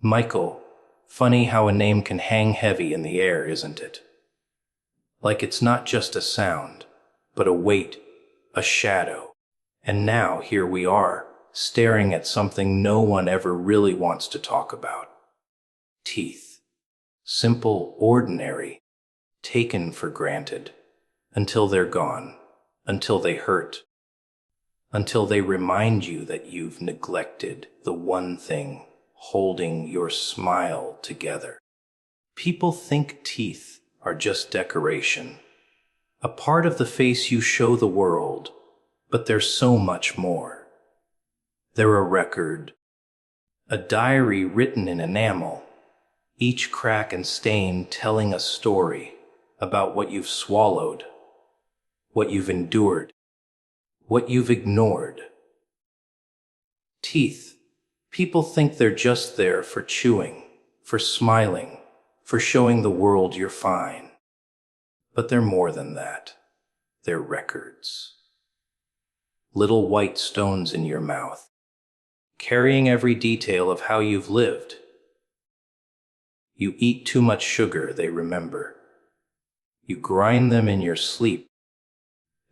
Michael, funny how a name can hang heavy in the air, isn't it? Like it's not just a sound, but a weight, a shadow. And now here we are, staring at something no one ever really wants to talk about. Teeth. Simple, ordinary, taken for granted, until they're gone, until they hurt, until they remind you that you've neglected the one thing holding your smile together. People think teeth are just decoration, a part of the face you show the world, but they're so much more. They're a record, a diary written in enamel, each crack and stain telling a story about what you've swallowed, what you've endured, what you've ignored. Teeth. People think they're just there for chewing, for smiling, for showing the world you're fine. But they're more than that. They're records. Little white stones in your mouth, carrying every detail of how you've lived. You eat too much sugar, they remember. You grind them in your sleep,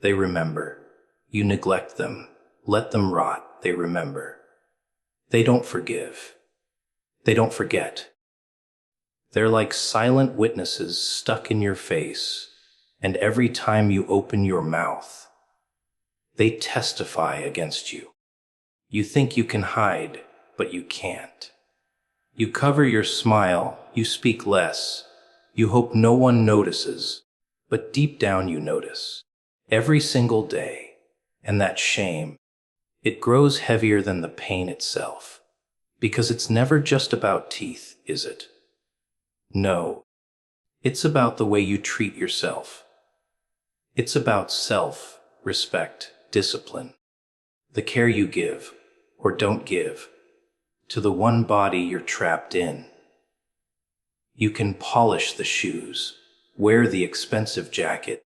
they remember. You neglect them, let them rot, they remember. They don't forgive. They don't forget. They're like silent witnesses stuck in your face, and every time you open your mouth, they testify against you. You think you can hide, but you can't. You cover your smile, you speak less, you hope no one notices, but deep down you notice. Every single day, and that shame, it grows heavier than the pain itself, because it's never just about teeth, is it? No, it's about the way you treat yourself. It's about self-respect, discipline, the care you give, or don't give, to the one body you're trapped in. You can polish the shoes, wear the expensive jacket,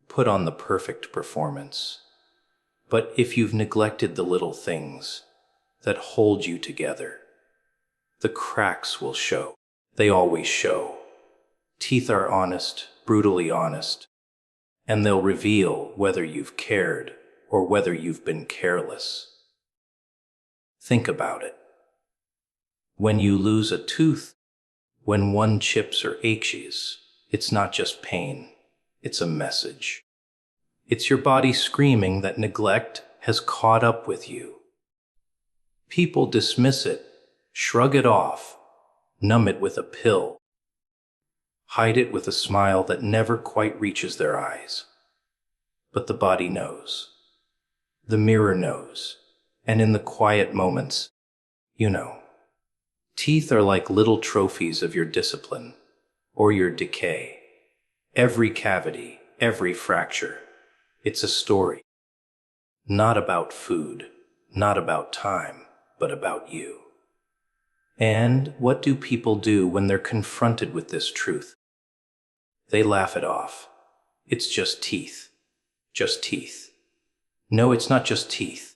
put on the perfect performance. But if you've neglected the little things that hold you together, the cracks will show. They always show. Teeth are honest, brutally honest, and they'll reveal whether you've cared or whether you've been careless. Think about it. When you lose a tooth, when one chips or aches, it's not just pain, it's a message. It's your body screaming that neglect has caught up with you. People dismiss it, shrug it off, numb it with a pill, hide it with a smile that never quite reaches their eyes. But the body knows. The mirror knows. And in the quiet moments, you know. Teeth are like little trophies of your discipline or your decay. Every cavity, every fracture, it's a story. Not about food, not about time, but about you. And what do people do when they're confronted with this truth? They laugh it off. It's just teeth. Just teeth. No, it's not just teeth.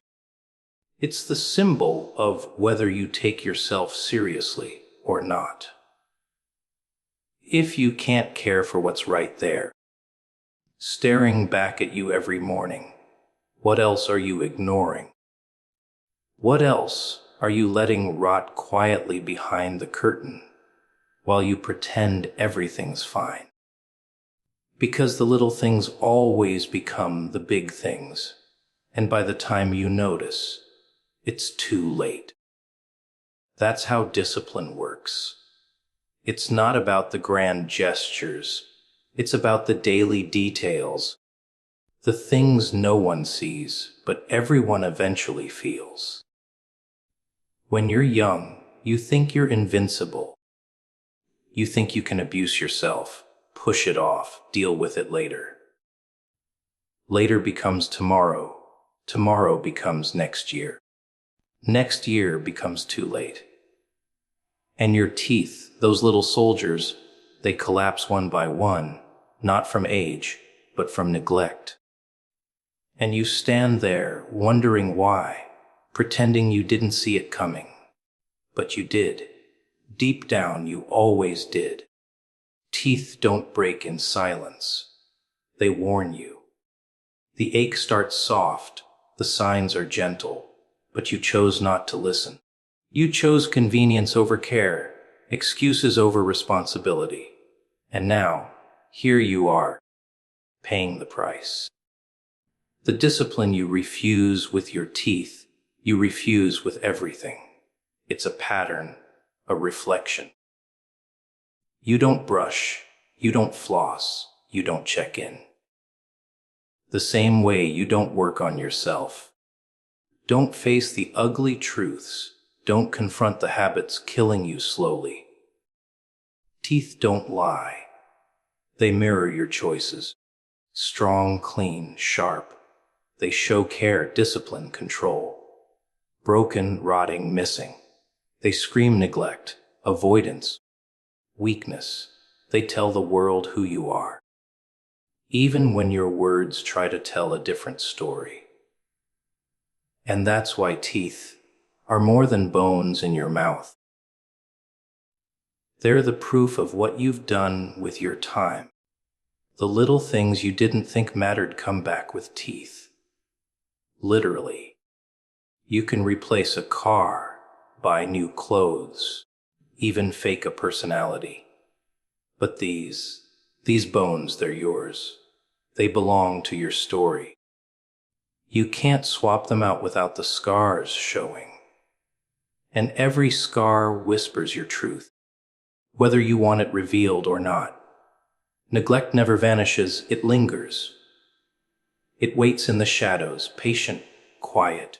It's the symbol of whether you take yourself seriously or not. If you can't care for what's right there, staring back at you every morning, what else are you ignoring? What else are you letting rot quietly behind the curtain while you pretend everything's fine? Because the little things always become the big things, and by the time you notice, it's too late. That's how discipline works. It's not about the grand gestures. It's about the daily details, the things no one sees, but everyone eventually feels. When you're young, you think you're invincible. You think you can abuse yourself, push it off, deal with it later. Later becomes tomorrow. Tomorrow becomes next year. Next year becomes too late. And your teeth, those little soldiers, they collapse one by one, not from age, but from neglect. And you stand there wondering why, pretending you didn't see it coming. But you did. Deep down, you always did. Teeth don't break in silence. They warn you. The ache starts soft, the signs are gentle, but you chose not to listen. You chose convenience over care, excuses over responsibility. And now, here you are, paying the price. The discipline you refuse with your teeth, you refuse with everything. It's a pattern, a reflection. You don't brush, you don't floss, you don't check in. The same way you don't work on yourself. Don't face the ugly truths. Don't confront the habits killing you slowly. Teeth don't lie. They mirror your choices. Strong, clean, sharp. They show care, discipline, control. Broken, rotting, missing. They scream neglect, avoidance, weakness. They tell the world who you are, even when your words try to tell a different story. And that's why teeth are more than bones in your mouth. They're the proof of what you've done with your time. The little things you didn't think mattered come back with teeth. Literally. You can replace a car, buy new clothes, even fake a personality. But these bones, they're yours. They belong to your story. You can't swap them out without the scars showing. And every scar whispers your truth, whether you want it revealed or not. Neglect never vanishes, it lingers. It waits in the shadows, patient, quiet,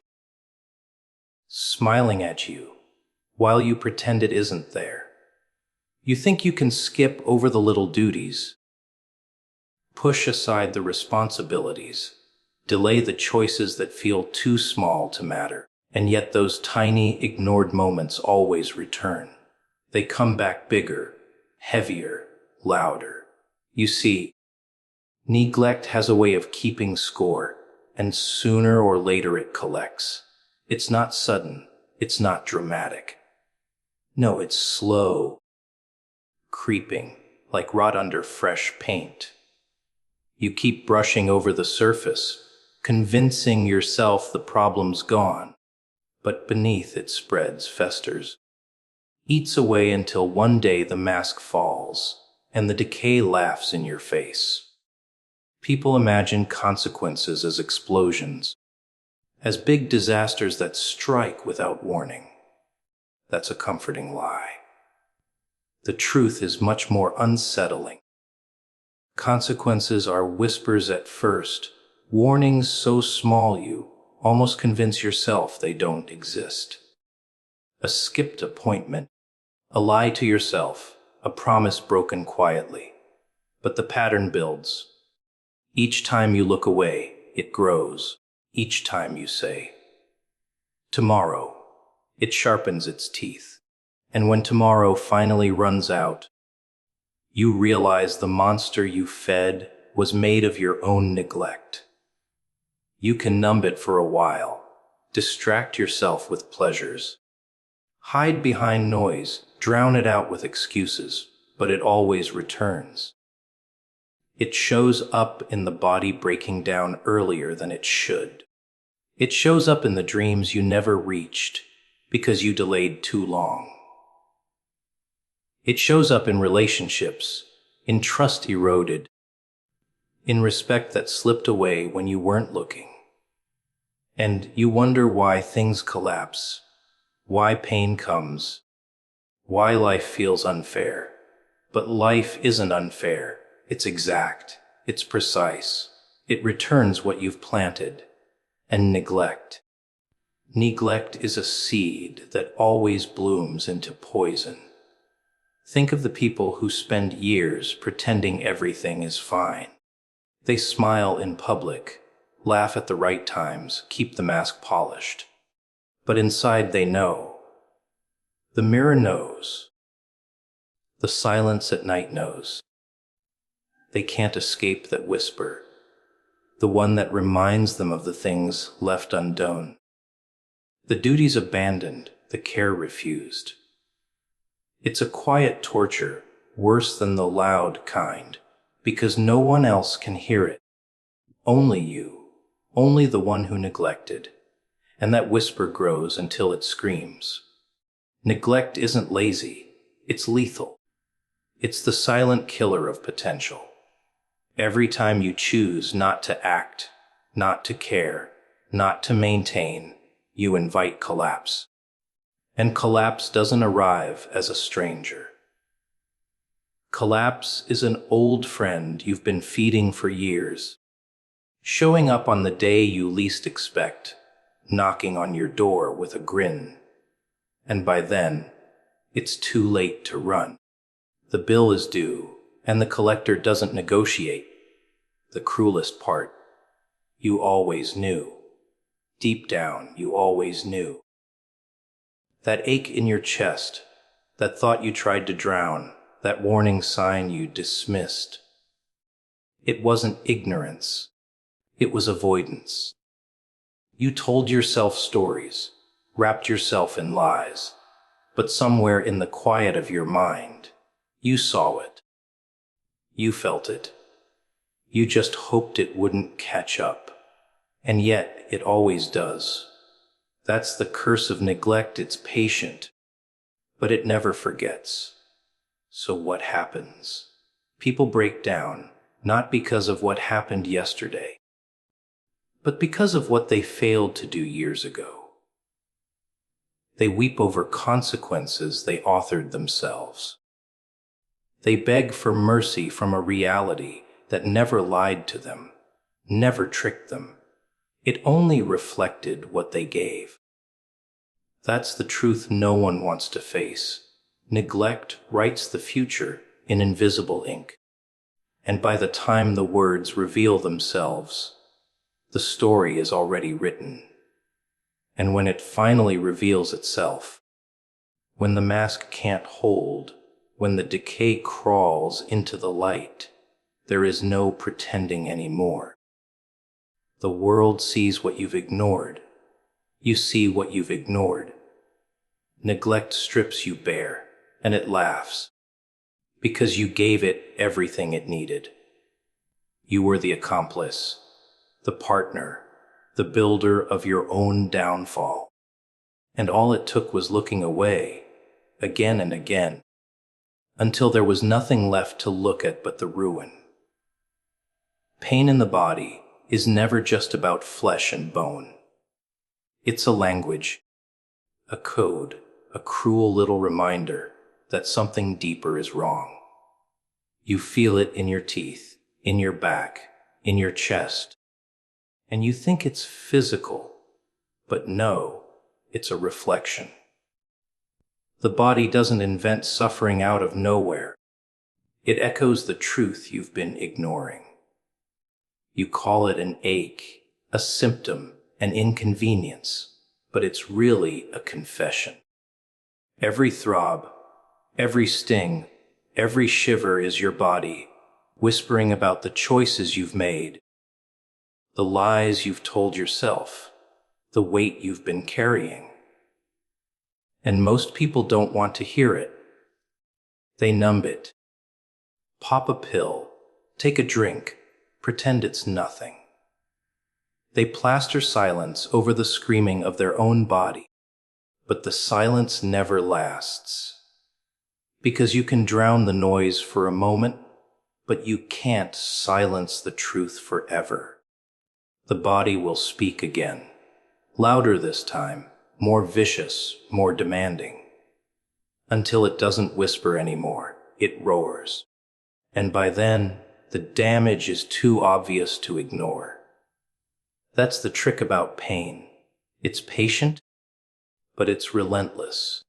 smiling at you while you pretend it isn't there. You think you can skip over the little duties, push aside the responsibilities, delay the choices that feel too small to matter. And yet those tiny, ignored moments always return. They come back bigger, heavier, louder. You see, neglect has a way of keeping score, and sooner or later it collects. It's not sudden, it's not dramatic. No, it's slow, creeping, like rot under fresh paint. You keep brushing over the surface, convincing yourself the problem's gone. But beneath it spreads, festers, eats away until one day the mask falls, and the decay laughs in your face. People imagine consequences as explosions, as big disasters that strike without warning. That's a comforting lie. The truth is much more unsettling. Consequences are whispers at first, warnings so small you almost convince yourself they don't exist. A skipped appointment, a lie to yourself, a promise broken quietly. But the pattern builds. Each time you look away, it grows. Each time you say, tomorrow, it sharpens its teeth. And when tomorrow finally runs out, you realize the monster you fed was made of your own neglect. You can numb it for a while, distract yourself with pleasures, hide behind noise, drown it out with excuses, but it always returns. It shows up in the body breaking down earlier than it should. It shows up in the dreams you never reached because you delayed too long. It shows up in relationships, in trust eroded, in respect that slipped away when you weren't looking. And you wonder why things collapse, why pain comes, why life feels unfair. But life isn't unfair. It's exact. It's precise. It returns what you've planted. And neglect. Neglect is a seed that always blooms into poison. Think of the people who spend years pretending everything is fine. They smile in public, laugh at the right times, keep the mask polished. But inside they know. The mirror knows. The silence at night knows. They can't escape that whisper, the one that reminds them of the things left undone, the duties abandoned, the care refused. It's a quiet torture, worse than the loud kind, because no one else can hear it. Only you, only the one who neglected. And that whisper grows until it screams. Neglect isn't lazy, it's lethal. It's the silent killer of potential. Every time you choose not to act, not to care, not to maintain, you invite collapse. And collapse doesn't arrive as a stranger. Collapse is an old friend you've been feeding for years, showing up on the day you least expect, knocking on your door with a grin. And by then, it's too late to run. The bill is due, and the collector doesn't negotiate. The cruelest part, you always knew. Deep down, you always knew. That ache in your chest, that thought you tried to drown, that warning sign you dismissed. It wasn't ignorance, it was avoidance. You told yourself stories, wrapped yourself in lies, but somewhere in the quiet of your mind, you saw it. You felt it. You just hoped it wouldn't catch up. And yet, it always does. That's the curse of neglect. It's patient, but it never forgets. So what happens? People break down, not because of what happened yesterday, but because of what they failed to do years ago. They weep over consequences they authored themselves. They beg for mercy from a reality that never lied to them, never tricked them. It only reflected what they gave. That's the truth no one wants to face. Neglect writes the future in invisible ink. And by the time the words reveal themselves, the story is already written. And when it finally reveals itself, when the mask can't hold, when the decay crawls into the light, there is no pretending anymore. The world sees what you've ignored. You see what you've ignored. Neglect strips you bare, and it laughs, because you gave it everything it needed. You were the accomplice, the partner, the builder of your own downfall. And all it took was looking away, again and again, until there was nothing left to look at but the ruin. Pain in the body is never just about flesh and bone. It's a language, a code, a cruel little reminder that something deeper is wrong. You feel it in your teeth, in your back, in your chest, and you think it's physical, but no, it's a reflection. The body doesn't invent suffering out of nowhere. It echoes the truth you've been ignoring. You call it an ache, a symptom, an inconvenience, but it's really a confession. Every throb, every sting, every shiver is your body, whispering about the choices you've made, the lies you've told yourself, the weight you've been carrying. And most people don't want to hear it. They numb it. Pop a pill, take a drink, pretend it's nothing. They plaster silence over the screaming of their own body, but the silence never lasts. Because you can drown the noise for a moment, but you can't silence the truth forever. The body will speak again, louder this time, more vicious, more demanding. Until it doesn't whisper anymore, it roars. And by then, the damage is too obvious to ignore. That's the trick about pain. It's patient, but it's relentless.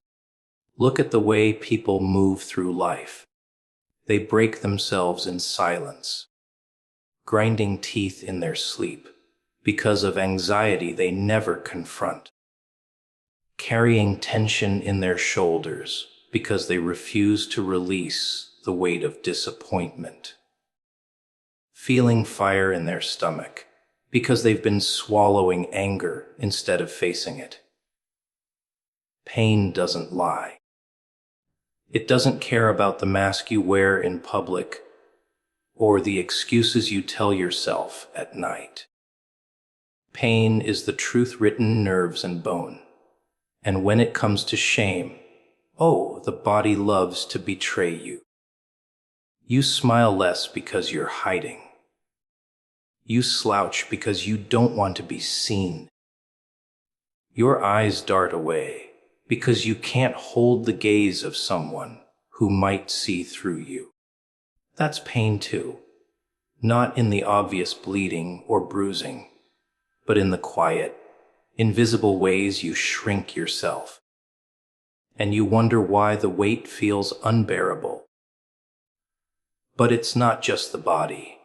Look at the way people move through life. They break themselves in silence, grinding teeth in their sleep because of anxiety they never confront, carrying tension in their shoulders because they refuse to release the weight of disappointment, feeling fire in their stomach because they've been swallowing anger instead of facing it. Pain doesn't lie. It doesn't care about the mask you wear in public or the excuses you tell yourself at night. Pain is the truth written in nerves and bone. And when it comes to shame, oh, the body loves to betray you. You smile less because you're hiding. You slouch because you don't want to be seen. Your eyes dart away because you can't hold the gaze of someone who might see through you. That's pain too, not in the obvious bleeding or bruising, but in the quiet, invisible ways you shrink yourself. And you wonder why the weight feels unbearable. But it's not just the body.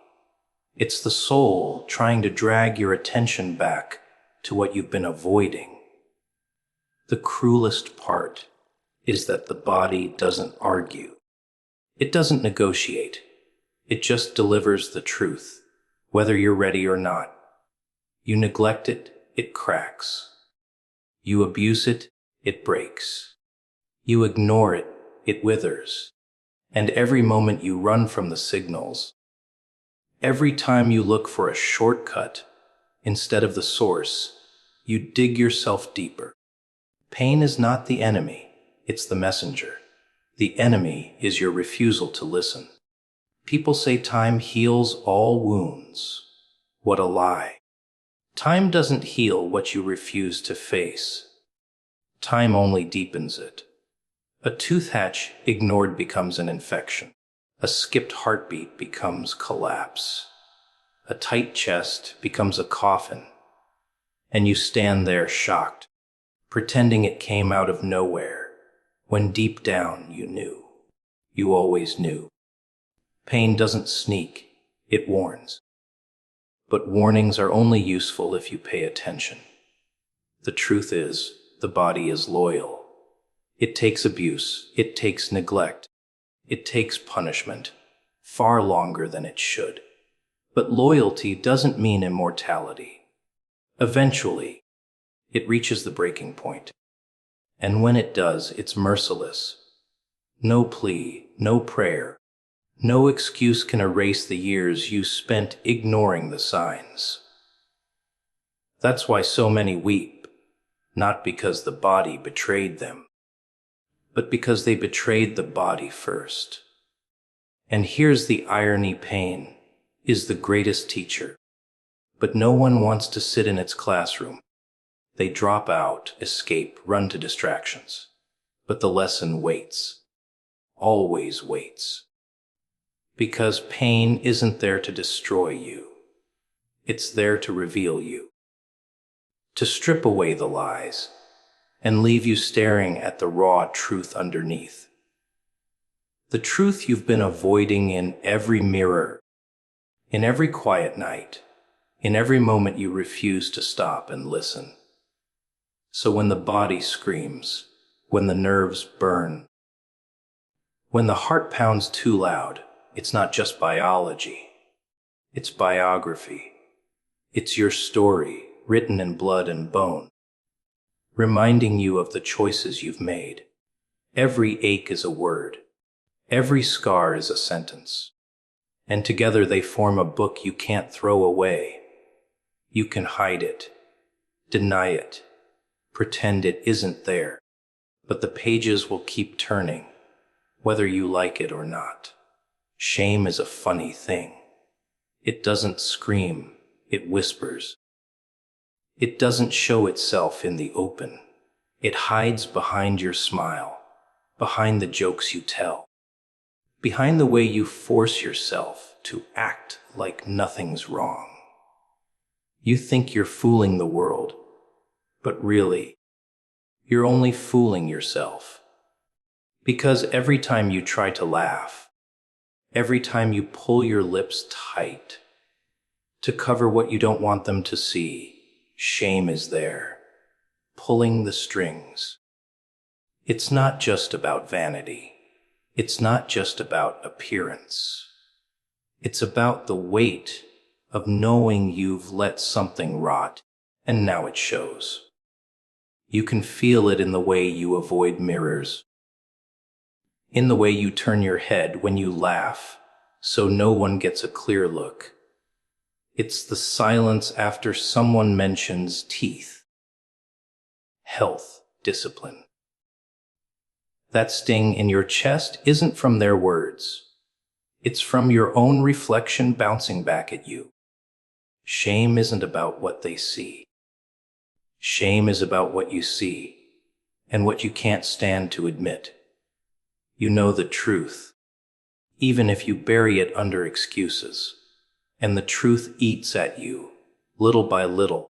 It's the soul trying to drag your attention back to what you've been avoiding. The cruelest part is that the body doesn't argue. It doesn't negotiate. It just delivers the truth, whether you're ready or not. You neglect it, it cracks. You abuse it, it breaks. You ignore it, it withers. And every moment you run from the signals, every time you look for a shortcut instead of the source, you dig yourself deeper. Pain is not the enemy, it's the messenger. The enemy is your refusal to listen. People say time heals all wounds. What a lie. Time doesn't heal what you refuse to face. Time only deepens it. A tooth hatch ignored becomes an infection. A skipped heartbeat becomes collapse. A tight chest becomes a coffin. And you stand there shocked, pretending it came out of nowhere, when deep down you knew. You always knew. Pain doesn't sneak, it warns. But warnings are only useful if you pay attention. The truth is, the body is loyal. It takes abuse, it takes neglect, it takes punishment, far longer than it should. But loyalty doesn't mean immortality. Eventually, it reaches the breaking point. And when it does, it's merciless. No plea, no prayer, no excuse can erase the years you spent ignoring the signs. That's why so many weep, not because the body betrayed them, but because they betrayed the body first. And here's the irony: pain is the greatest teacher, but no one wants to sit in its classroom. They drop out, escape, run to distractions. But the lesson waits, always waits. Because pain isn't there to destroy you. It's there to reveal you, to strip away the lies and leave you staring at the raw truth underneath. The truth you've been avoiding in every mirror, in every quiet night, in every moment you refuse to stop and listen. So when the body screams, when the nerves burn, when the heart pounds too loud, it's not just biology, it's biography. It's your story, written in blood and bone, reminding you of the choices you've made. Every ache is a word, every scar is a sentence, and together they form a book you can't throw away. You can hide it, deny it, pretend it isn't there, but the pages will keep turning, whether you like it or not. Shame is a funny thing. It doesn't scream, it whispers. It doesn't show itself in the open. It hides behind your smile, behind the jokes you tell, behind the way you force yourself to act like nothing's wrong. You think you're fooling the world, but really, you're only fooling yourself. Because every time you try to laugh, every time you pull your lips tight to cover what you don't want them to see, shame is there, pulling the strings. It's not just about vanity. It's not just about appearance. It's about the weight of knowing you've let something rot, and now it shows. You can feel it in the way you avoid mirrors, in the way you turn your head when you laugh, so no one gets a clear look. It's the silence after someone mentions teeth, health, discipline. That sting in your chest isn't from their words. It's from your own reflection bouncing back at you. Shame isn't about what they see. Shame is about what you see and what you can't stand to admit. You know the truth, even if you bury it under excuses, and the truth eats at you, little by little,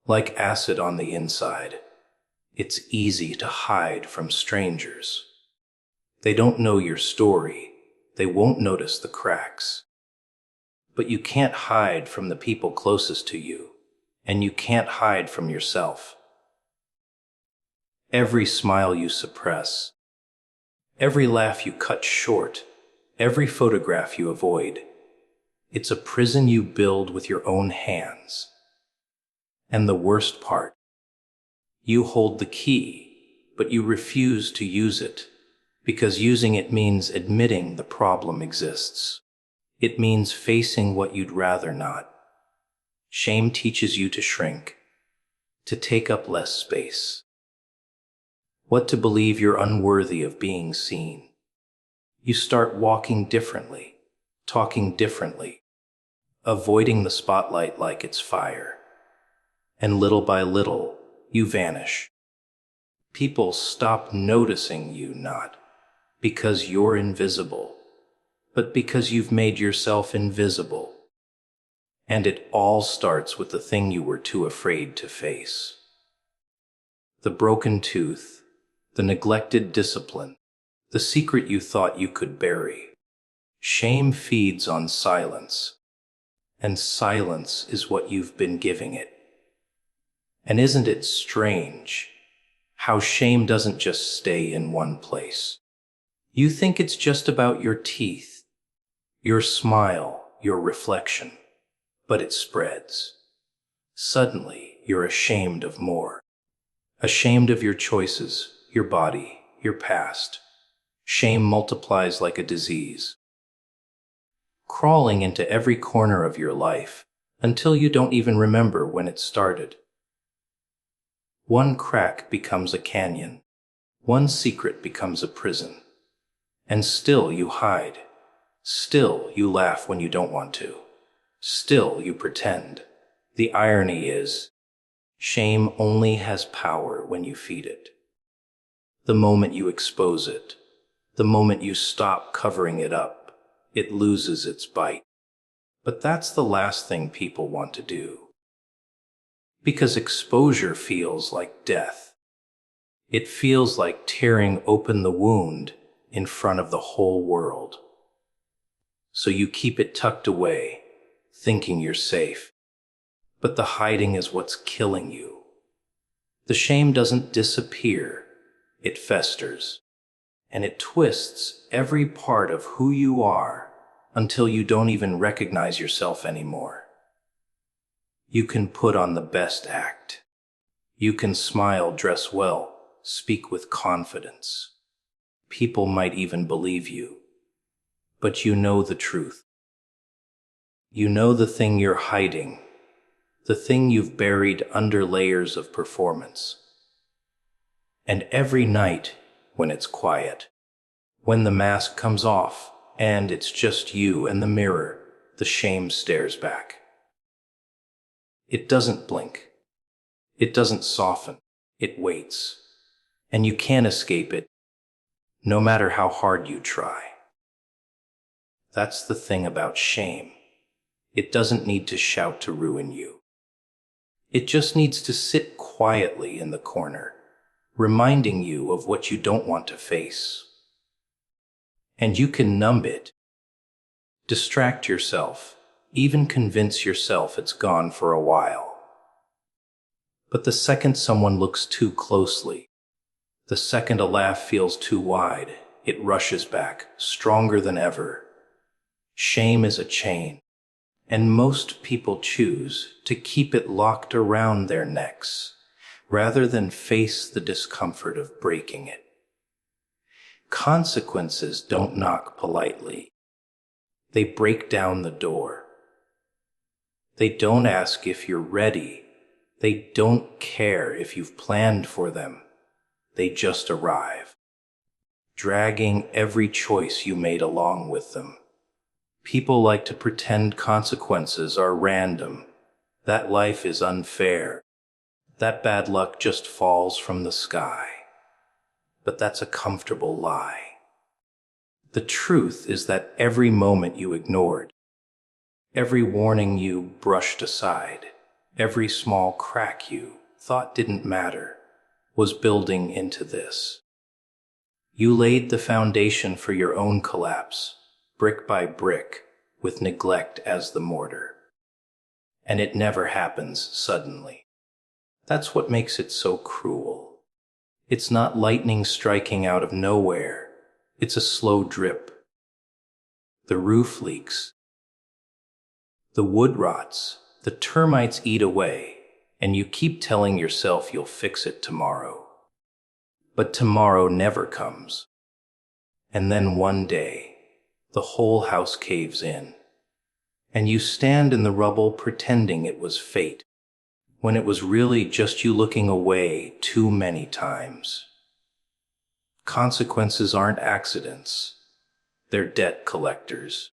like acid on the inside. It's easy to hide from strangers. They don't know your story. They won't notice the cracks. But you can't hide from the people closest to you, and you can't hide from yourself. Every smile you suppress, every laugh you cut short, every photograph you avoid, it's a prison you build with your own hands. And the worst part, you hold the key, but you refuse to use it, because using it means admitting the problem exists. It means facing what you'd rather not. Shame teaches you to shrink, to take up less space. What to believe you're unworthy of being seen. You start walking differently, talking differently, avoiding the spotlight like it's fire. And little by little, you vanish. People stop noticing you not because you're invisible, but because you've made yourself invisible. And it all starts with the thing you were too afraid to face. The broken tooth, the neglected discipline, the secret you thought you could bury. Shame feeds on silence, and silence is what you've been giving it. And isn't it strange how shame doesn't just stay in one place? You think it's just about your teeth, your smile, your reflection, but it spreads. Suddenly, you're ashamed of more. Ashamed of your choices, your body, your past. Shame multiplies like a disease, crawling into every corner of your life until you don't even remember when it started. One crack becomes a canyon. One secret becomes a prison. And still you hide. Still you laugh when you don't want to. Still you pretend. The irony is, shame only has power when you feed it. The moment you expose it, the moment you stop covering it up, it loses its bite. But that's the last thing people want to do. Because exposure feels like death. It feels like tearing open the wound in front of the whole world. So you keep it tucked away, thinking you're safe. But the hiding is what's killing you. The shame doesn't disappear, it festers. And it twists every part of who you are until you don't even recognize yourself anymore. You can put on the best act. You can smile, dress well, speak with confidence. People might even believe you. But you know the truth. You know the thing you're hiding, the thing you've buried under layers of performance. And every night, when it's quiet, when the mask comes off and it's just you and the mirror, the shame stares back. It doesn't blink. It doesn't soften. It waits. And you can't escape it, no matter how hard you try. That's the thing about shame. It doesn't need to shout to ruin you. It just needs to sit quietly in the corner, reminding you of what you don't want to face. And you can numb it, distract yourself, even convince yourself it's gone for a while. But the second someone looks too closely, the second a laugh feels too wide, it rushes back, stronger than ever. Shame is a chain, and most people choose to keep it locked around their necks, rather than face the discomfort of breaking it. Consequences don't knock politely. They break down the door. They don't ask if you're ready. They don't care if you've planned for them. They just arrive, dragging every choice you made along with them. People like to pretend consequences are random, that life is unfair, that bad luck just falls from the sky. But that's a comfortable lie. The truth is that every moment you ignored, every warning you brushed aside, every small crack you thought didn't matter, was building into this. You laid the foundation for your own collapse, brick by brick, with neglect as the mortar. And it never happens suddenly. That's what makes it so cruel. It's not lightning striking out of nowhere. It's a slow drip. The roof leaks. The wood rots. The termites eat away. And you keep telling yourself you'll fix it tomorrow. But tomorrow never comes. And then one day, the whole house caves in. And you stand in the rubble pretending it was fate, when it was really just you looking away too many times. Consequences aren't accidents. They're debt collectors.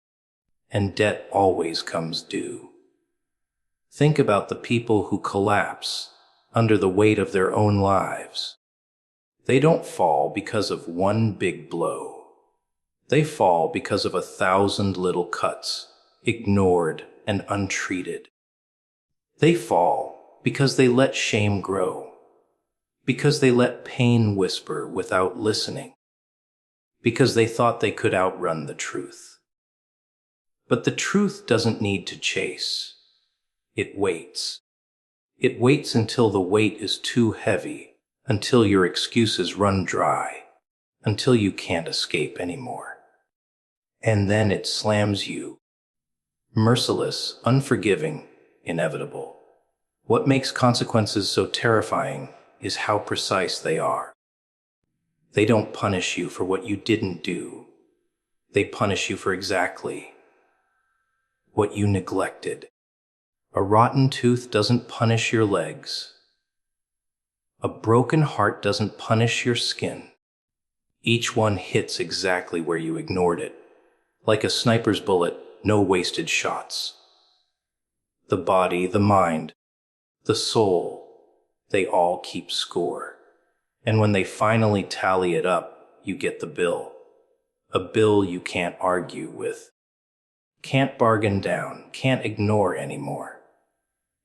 And debt always comes due. Think about the people who collapse under the weight of their own lives. They don't fall because of one big blow. They fall because of 1,000 little cuts, ignored and untreated. They fall because they let shame grow, because they let pain whisper without listening, because they thought they could outrun the truth. But the truth doesn't need to chase. It waits. It waits until the weight is too heavy, until your excuses run dry, until you can't escape anymore. And then it slams you. Merciless, unforgiving, inevitable. What makes consequences so terrifying is how precise they are. They don't punish you for what you didn't do. They punish you for exactly what you neglected. A rotten tooth doesn't punish your legs. A broken heart doesn't punish your skin. Each one hits exactly where you ignored it. Like a sniper's bullet, no wasted shots. The body, the mind, the soul, they all keep score. And when they finally tally it up, you get the bill. A bill you can't argue with, can't bargain down, can't ignore anymore.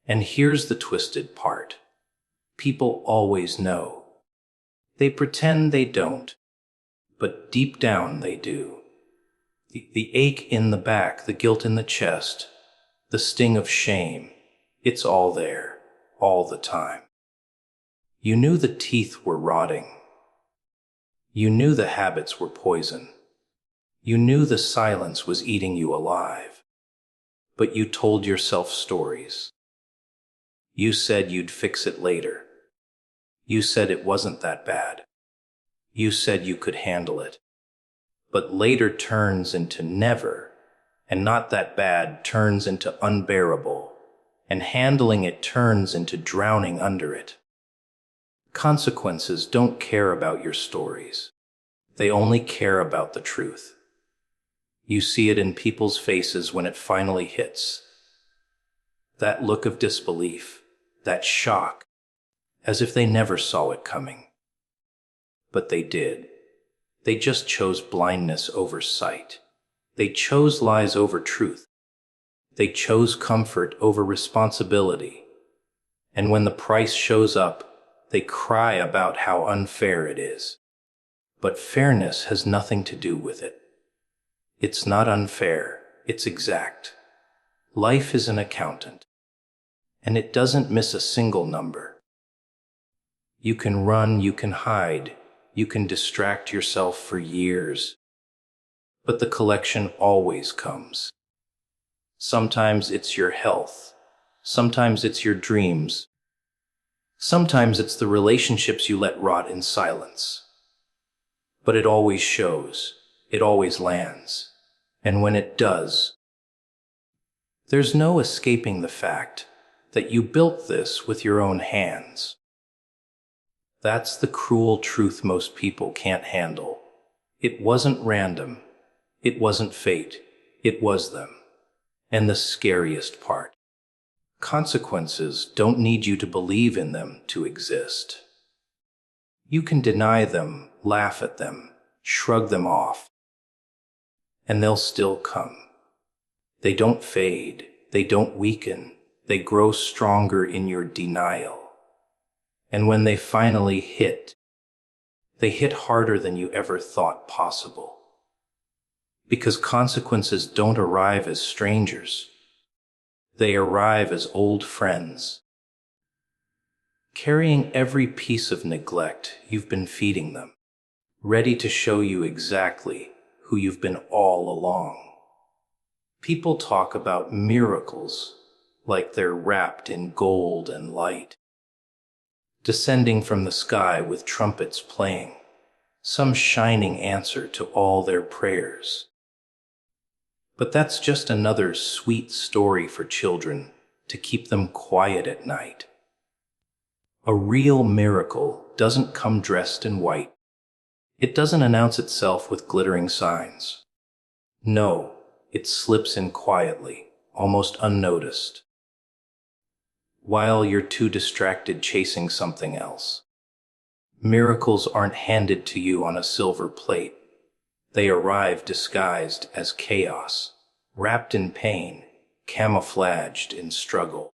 And here's the twisted part. People always know. They pretend they don't, but deep down they do. The ache in the back, the guilt in the chest, the sting of shame, it's all there, all the time. You knew the teeth were rotting. You knew the habits were poison. You knew the silence was eating you alive. But you told yourself stories. You said you'd fix it later. You said it wasn't that bad. You said you could handle it. But later turns into never, and not that bad turns into unbearable, and handling it turns into drowning under it. Consequences don't care about your stories. They only care about the truth. You see it in people's faces when it finally hits. That look of disbelief, that shock, as if they never saw it coming. But they did. They just chose blindness over sight. They chose lies over truth. They chose comfort over responsibility. And when the price shows up, they cry about how unfair it is. But fairness has nothing to do with it. It's not unfair, it's exact. Life is an accountant, and it doesn't miss a single number. You can run, you can hide, you can distract yourself for years, but the collection always comes. Sometimes it's your health, sometimes it's your dreams, Sometimes it's the relationships you let rot in silence. But it always shows. It always lands. And when it does, there's no escaping the fact that you built this with your own hands. That's the cruel truth most people can't handle. It wasn't random. It wasn't fate. It was them. And the scariest part, consequences don't need you to believe in them to exist. You can deny them, laugh at them, shrug them off, and they'll still come. They don't fade. They don't weaken. They grow stronger in your denial. And when they finally hit, they hit harder than you ever thought possible. Because consequences don't arrive as strangers. They arrive as old friends, carrying every piece of neglect you've been feeding them, ready to show you exactly who you've been all along. People talk about miracles like they're wrapped in gold and light, descending from the sky with trumpets playing, some shining answer to all their prayers. But that's just another sweet story for children to keep them quiet at night. A real miracle doesn't come dressed in white. It doesn't announce itself with glittering signs. No, it slips in quietly, almost unnoticed, while you're too distracted chasing something else. Miracles aren't handed to you on a silver plate. They arrive disguised as chaos, wrapped in pain, camouflaged in struggle.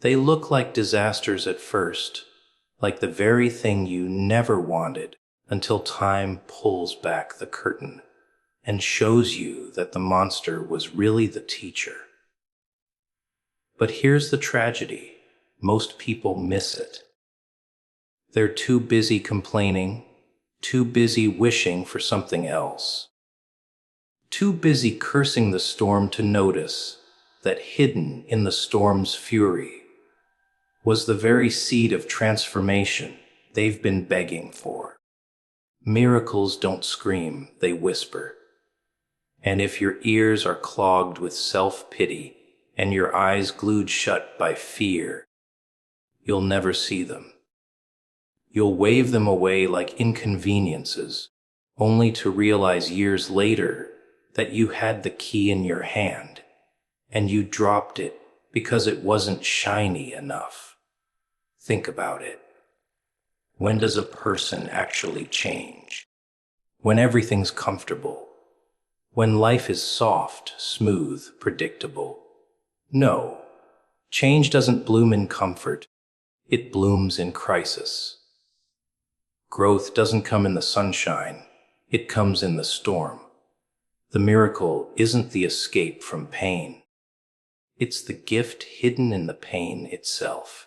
They look like disasters at first, like the very thing you never wanted, until time pulls back the curtain and shows you that the monster was really the teacher. But here's the tragedy. Most people miss it. They're too busy complaining, too busy wishing for something else, too busy cursing the storm to notice that hidden in the storm's fury was the very seed of transformation they've been begging for. Miracles don't scream, they whisper. And if your ears are clogged with self-pity and your eyes glued shut by fear, you'll never see them. You'll wave them away like inconveniences, only to realize years later that you had the key in your hand, and you dropped it because it wasn't shiny enough. Think about it. When does a person actually change? When everything's comfortable. When life is soft, smooth, predictable. No, change doesn't bloom in comfort. It blooms in crisis. Growth doesn't come in the sunshine, it comes in the storm. The miracle isn't the escape from pain. It's the gift hidden in the pain itself.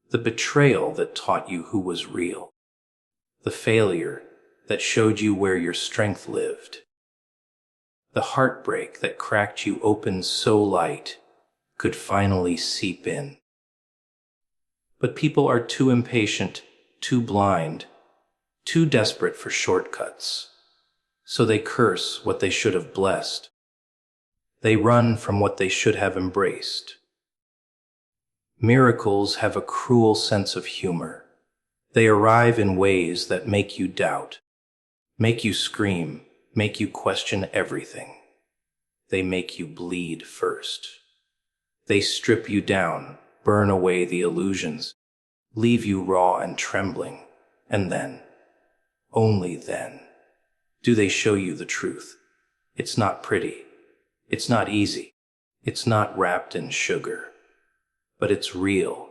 The betrayal that taught you who was real. The failure that showed you where your strength lived. The heartbreak that cracked you open so light could finally seep in. But people are too impatient, too blind, too desperate for shortcuts. So they curse what they should have blessed. They run from what they should have embraced. Miracles have a cruel sense of humor. They arrive in ways that make you doubt, make you scream, make you question everything. They make you bleed first. They strip you down, burn away the illusions, leave you raw and trembling, and then, only then, do they show you the truth. It's not pretty. It's not easy. It's not wrapped in sugar. But it's real.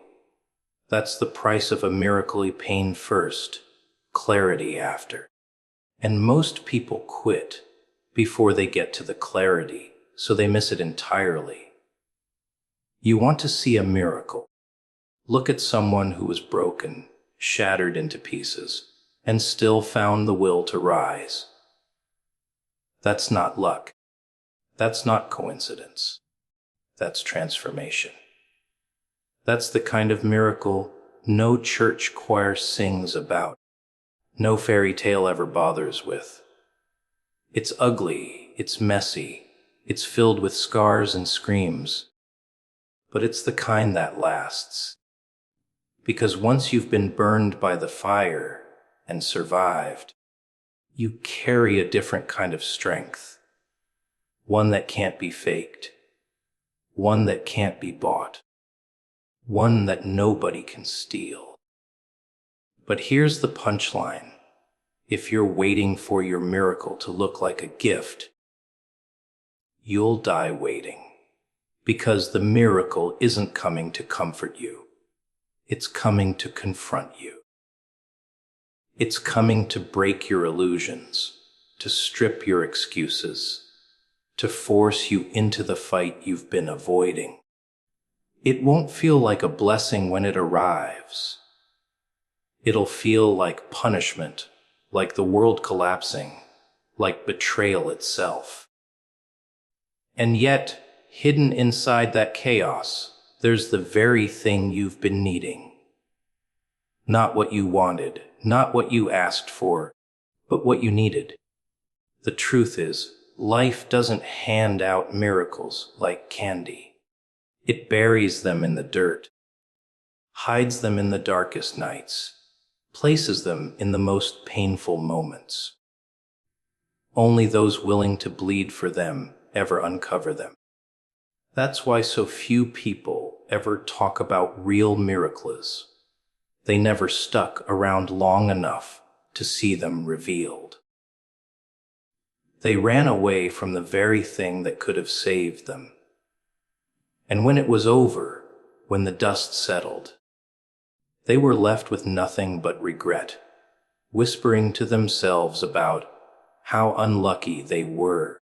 That's the price of a miracle: pain first, clarity after. And most people quit before they get to the clarity, so they miss it entirely. You want to see a miracle. Look at someone who was broken, shattered into pieces, and still found the will to rise. That's not luck. That's not coincidence. That's transformation. That's the kind of miracle no church choir sings about, no fairy tale ever bothers with. It's ugly, it's messy, it's filled with scars and screams, but it's the kind that lasts. Because once you've been burned by the fire and survived, you carry a different kind of strength, one that can't be faked, one that can't be bought, one that nobody can steal. But here's the punchline. If you're waiting for your miracle to look like a gift, you'll die waiting, because the miracle isn't coming to comfort you. It's coming to confront you. It's coming to break your illusions, to strip your excuses, to force you into the fight you've been avoiding. It won't feel like a blessing when it arrives. It'll feel like punishment, like the world collapsing, like betrayal itself. And yet, hidden inside that chaos, there's the very thing you've been needing. Not what you wanted, not what you asked for, but what you needed. The truth is, life doesn't hand out miracles like candy. It buries them in the dirt, hides them in the darkest nights, places them in the most painful moments. Only those willing to bleed for them ever uncover them. That's why so few people ever talk about real miracles. They never stuck around long enough to see them revealed. They ran away from the very thing that could have saved them. And when it was over, when the dust settled, they were left with nothing but regret, whispering to themselves about how unlucky they were,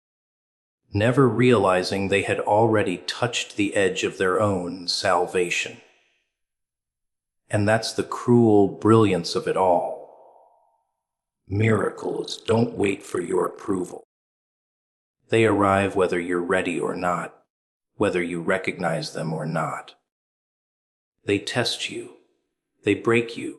never realizing they had already touched the edge of their own salvation. And that's the cruel brilliance of it all. Miracles don't wait for your approval. They arrive whether you're ready or not, whether you recognize them or not. They test you. They break you.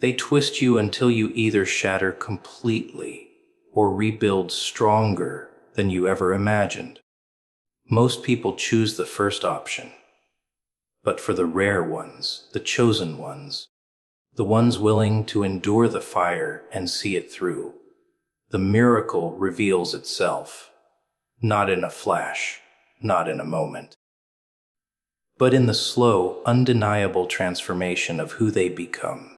They twist you until you either shatter completely or rebuild stronger than you ever imagined. Most people choose the first option. But for the rare ones, the chosen ones, the ones willing to endure the fire and see it through, the miracle reveals itself, not in a flash, not in a moment, but in the slow, undeniable transformation of who they become.